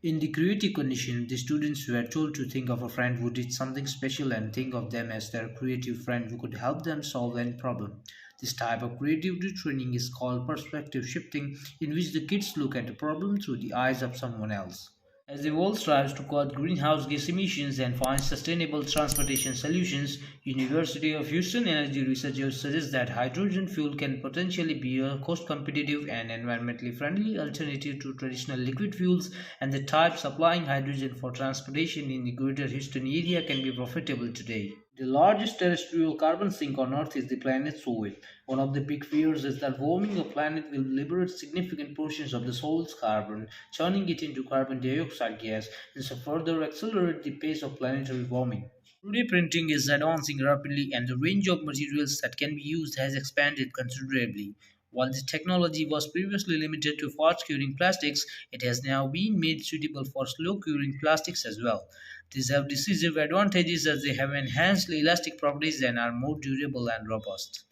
In the creative condition, the students were told to think of a friend who did something special and think of them as their creative friend who could help them solve any problem. This type of creative training is called perspective shifting, in which the kids look at a problem through the eyes of someone else. As the world strives to cut greenhouse gas emissions and find sustainable transportation solutions, University of Houston energy researchers suggest that hydrogen fuel can potentially be a cost-competitive and environmentally friendly alternative to traditional liquid fuels, and the type supplying hydrogen for transportation in the greater Houston area can be profitable today. The largest terrestrial carbon sink on Earth is the planet's soil. One of the big fears is that warming the planet will liberate significant portions of the soil's carbon, turning it into carbon dioxide gas, and so further accelerate the pace of planetary warming. 3D printing is advancing rapidly, and the range of materials that can be used has expanded considerably. While the technology was previously limited to fast curing plastics, it has now been made suitable for slow curing plastics as well. These have decisive advantages as they have enhanced elastic properties and are more durable and robust.